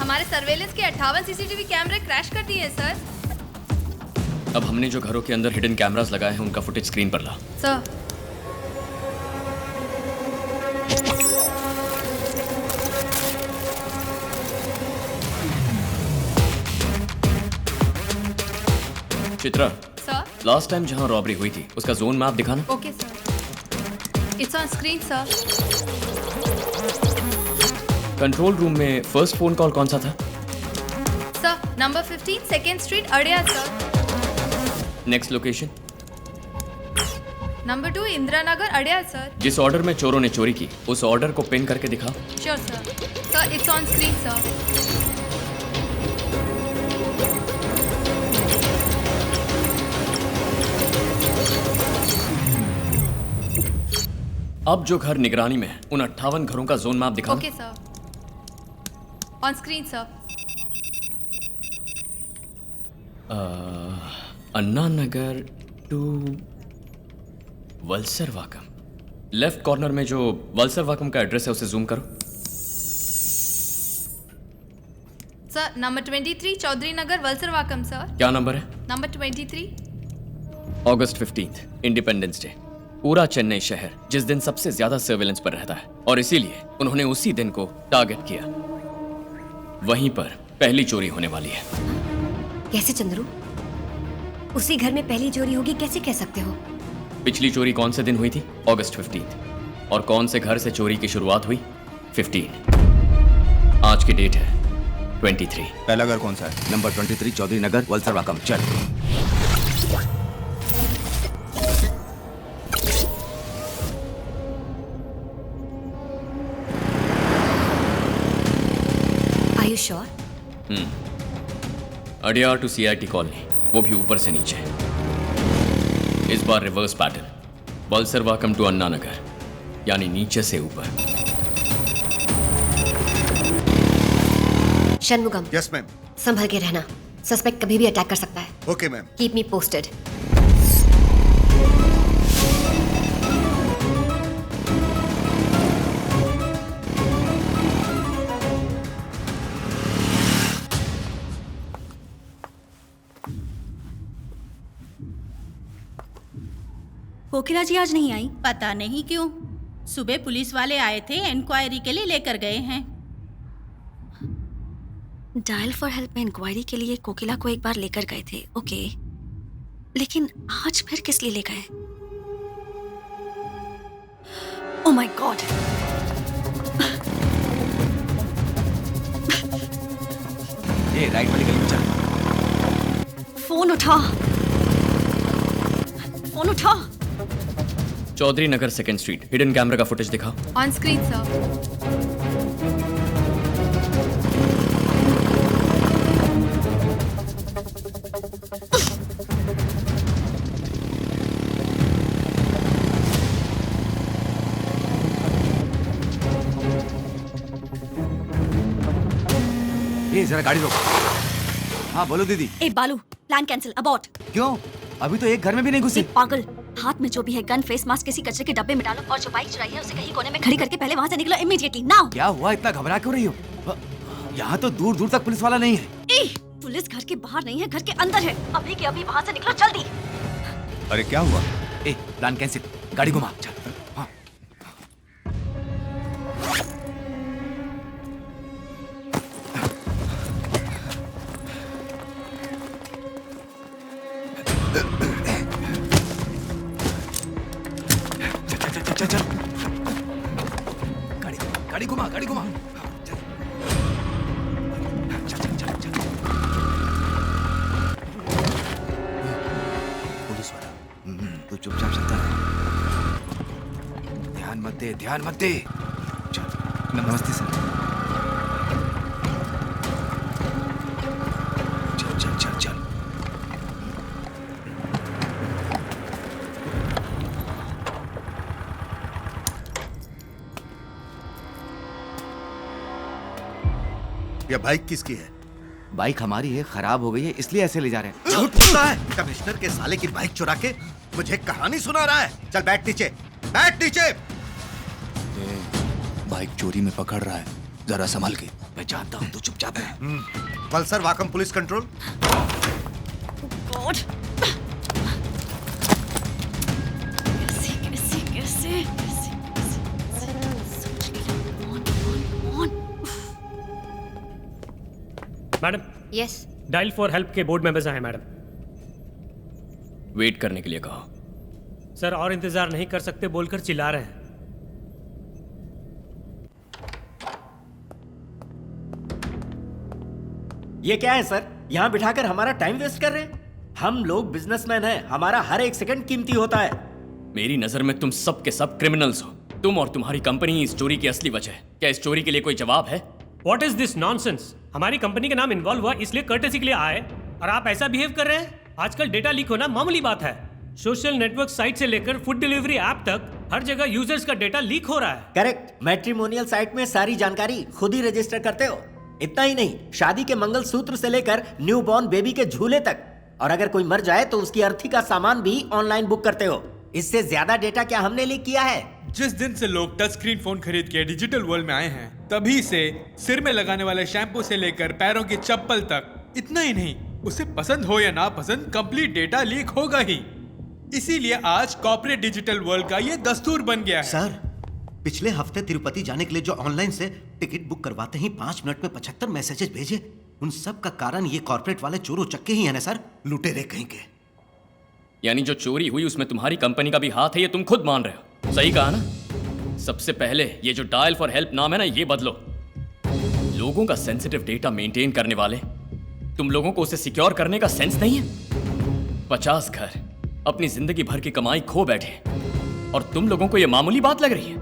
हमारे सर्वेलेंस के 58 सीसीटीवी कैमरे क्रैश कर दिए हैं सर। अब हमने जो घरों के अंदर हिडन कैमरास लगाए हैं उनका फुटेज स्क्रीन पर ला। Sir Chitra, sir last time जहां रॉबरी हुई थी उसका जोन मैप दिखाना। Okay sir, it's on screen sir. Control room में फर्स्ट फोन कॉल कौन सा था? सर नंबर 15 सेकेंड स्ट्रीट अड़ियाल sir. Next location? Number 2 Indira Nagar अड़ियाल सर। जिस ऑर्डर में चोरों ने चोरी की उस ऑर्डर को पिन करके दिखा। Sure sir. Sir it's on screen sir. अब जो घर निगरानी में है उन 58 घरों का जोन मैप दिखा। Okay sir, on screen sir. Anna Nagar to Valasaravakkam. Left corner में जो वल्सर वाकम का एड्रेस है उसे जूम करो। Sir number 23 Chaudhary Nagar वल्सर वाकम sir. क्या नंबर है? नंबर 23। अगस्त 15 इंडिपेंडेंस डे। पूरा चेन्नई शहर जिस दिन सबसे ज्यादा सर्वेलेंस पर रहता है और इसीलिए उन्होंने उसी दिन को टारगेट किया। वहीं पर पहली चोरी होने वाली है। कैसे चंद्रू? उसी घर में पहली चोरी होगी कैसे कह सकते हो? पिछली चोरी कौन से दिन हुई थी? अगस्त 15। और कौन से घर से चोरी की शुरुआत हुई? 15। आज की डेट है 23। पहला घर कौन सा है? Number 23 Chaudhary Nagar Valasaravakkam. चल। Are you sure? Adyar to CIT colony, वो भी ऊपर से नीचे। इस बार reverse pattern. Valasaravakkam to Anna Nagar, यानी नीचे से ऊपर। शनमुगम। Yes ma'am. संभल के रहना, सस्पेक्ट कभी भी अटैक कर सकता है। Okay ma'am. Keep me posted. Kokila ji आज नहीं आई? पता नहीं क्यों। सुबह पुलिस वाले आए थे, इंक्वायरी के लिए लेकर गए हैं। डायल फॉर हेल्प में इंक्वायरी के लिए कोकिला को एक बार लेकर गए थे, ओके, लेकिन आज फिर किस लिए ले गए? Oh my God! ये राइट वाली गली में चल। फोन उठा, फोन उठा। चौधरी नगर सेकेंड स्ट्रीट हिडन कैमरा का फुटेज दिखाओ। On screen sir. ये जरा गाड़ी रोक। हाँ बोलो दीदी। ए बालू, प्लान कैंसिल, अबॉर्ट। क्यों? अभी तो एक घर में भी नहीं घुसे। ए पागल, हाथ में जो भी है गन, फेस मास्क किसी कचरे के डब्बे में डालो और जो बाइक चुराई है उसे कहीं कोने में खड़ी करके पहले वहां से निकलो इमीडिएटली, नाउ। क्या हुआ? इतना घबरा क्यों रही हो? यहाँ तो दूर दूर तक पुलिस वाला नहीं है। ए, पुलिस घर के बाहर नहीं है, घर के अंदर है। अभी के अभी वहां से निकलो जल्दी। अरे क्या हुआ? ए प्लान कैंसिल, गाड़ी घुमा। चल। हाँ। चल चल चल। गाड़ी घुमा, गाड़ी घुमा। चल चल चल चल। पुलिस वाला, तू चुपचाप चलता रह। ध्यान मत दे, ध्यान मत दे। चल। नमस्ते सर। चल चल चल चल। ये बाइक किसकी है? बाइक हमारी है, खराब हो गई है इसलिए ऐसे ले जा रहे हैं। झूठ बोलता है। कमिश्नर के साले की बाइक चुरा के मुझे कहानी सुना रहा है। चल बैठ नीचे, बैठ नीचे। बाइक चोरी में पकड़ रहा है, जरा संभल के। मैं जानता हूँ, तू चुपचाप है। वल्सर वाकम पुलिस कंट्रोल। गॉड, कैसे कैसे कैसे सोच लिया। Madam, yes dial for help के बोर्ड मेंबर्स आए मैडम। वेट करने के लिए कहो। सर और इंतजार नहीं कर सकते बोलकर चिल्ला रहे हैं। ये क्या है सर, यहाँ बिठाकर हमारा टाइम वेस्ट कर रहे हैं? हम लोग बिजनेसमैन हैं, हमारा हर एक सेकंड कीमती होता है। मेरी नजर में तुम सब के सब क्रिमिनल्स हो। तुम और तुम्हारी कंपनी इस चोरी की असली वजह है। क्या इस चोरी के लिए कोई जवाब है? What is this nonsense? हमारी कंपनी का नाम इन्वॉल्व हुआ इसलिए कर्टेसी के लिए आए और आप ऐसा बिहेव कर रहे हैं। आजकल डेटा लीक होना मामूली बात है। सोशल नेटवर्क साइट से लेकर फूड डिलीवरी ऐप तक हर जगह यूजर्स का डेटा लीक हो रहा है। करेक्ट, मैट्रिमोनियल साइट में सारी जानकारी खुद ही रजिस्टर करते हो। इतना ही नहीं, शादी के मंगलसूत्र से लेकर न्यूबॉर्न बेबी के झूले तक, और अगर कोई मर जाए तो उसकी अर्थी का सामान भी ऑनलाइन बुक करते हो। इससे ज्यादा डेटा क्या हमने लीक किया है? जिस दिन से लोग टच स्क्रीन फोन खरीद के डिजिटल वर्ल्ड में आए हैं, तभी से सिर में लगाने वाले शैम्पू से लेकर पैरों की चप्पल तक। इतना ही नहीं, उसे पसंद हो या ना पसंद, कंप्लीट डेटा लीक होगा ही। इसीलिए आज कॉर्पोरेट डिजिटल वर्ल्ड का ये दस्तूर बन गया है। सर, पिछले हफ्ते तिरुपति जाने के लिए जो ऑनलाइन से टिकट बुक करवाते ही 5 मिनट में 75 मैसेजेस भेजे, उन सब का कारण ये कॉर्पोरेट वाले चोर उचक्के ही है ना सर, लुटेरे कहीं के। यानी जो चोरी हुई उसमें तुम्हारी कंपनी का भी हाथ है, ये तुम खुद मान रहे हो। सही कहा ना? सबसे पहले ये जो डायल फॉर हेल्प नाम है ना, ये बदलो। लोगों का सेंसिटिव डेटा मेंटेन करने वाले तुम लोगों को उसे सिक्योर करने का सेंस नहीं है। 50 घर अपनी जिंदगी भर की कमाई खो बैठे और तुम लोगों को यह मामूली बात लग रही है।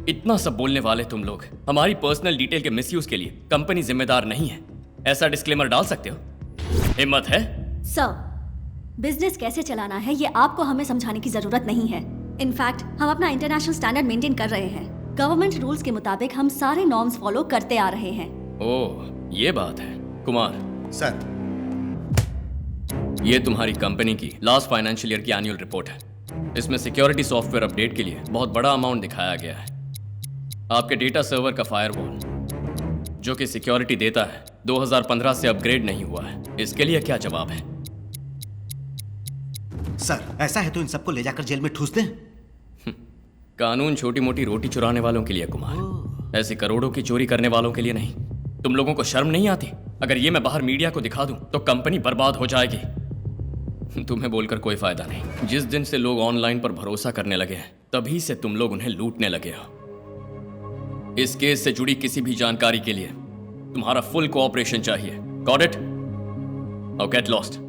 इतना सब बोलने वाले तुम लोग हमारी पर्सनल डिटेल के मिसयूज के लिए कंपनी जिम्मेदार नहीं है, ऐसा डिस्क्लेमर डाल सकते हो? हिम्मत है? सर, बिजनेस कैसे चलाना है ये आपको हमें समझाने की जरूरत नहीं है। इनफैक्ट हम अपना इंटरनेशनल स्टैंडर्ड मेंटेन कर रहे हैं। गवर्नमेंट रूल्स के मुताबिक हम सारे नॉर्म्स फॉलो करते आ रहे हैं। ओह, ये बात है। कुमार सर, ये तुम्हारी कंपनी की लास्ट फाइनेंशियल ईयर की एनुअल रिपोर्ट है। इसमें सिक्योरिटी सॉफ्टवेयर अपडेट के लिए बहुत बड़ा अमाउंट दिखाया गया है। आपके डेटा सर्वर का फायरवॉल, जो कि सिक्योरिटी देता है, 2015 से अपग्रेड नहीं हुआ है। इसके लिए क्या जवाब है? सर, ऐसा है तो इन सबको ले जाकर जेल में ठूस दें। कानून छोटी मोटी रोटी चुराने वालों के लिए कुमार, ऐसी करोड़ों की चोरी करने वालों के लिए नहीं। तुम लोगों को शर्म नहीं आती? अगर ये मैं बाहर मीडिया को दिखा दूं तो कंपनी बर्बाद हो जाएगी। तुम्हें बोलकर कोई फायदा नहीं। जिस दिन से लोग ऑनलाइन पर भरोसा करने लगे हैं, तभी से तुम लोग उन्हें लूटने लगे हो। इस केस से जुड़ी किसी भी जानकारी के लिए तुम्हारा फुल कोऑपरेशन चाहिए। Got it? Now get lost.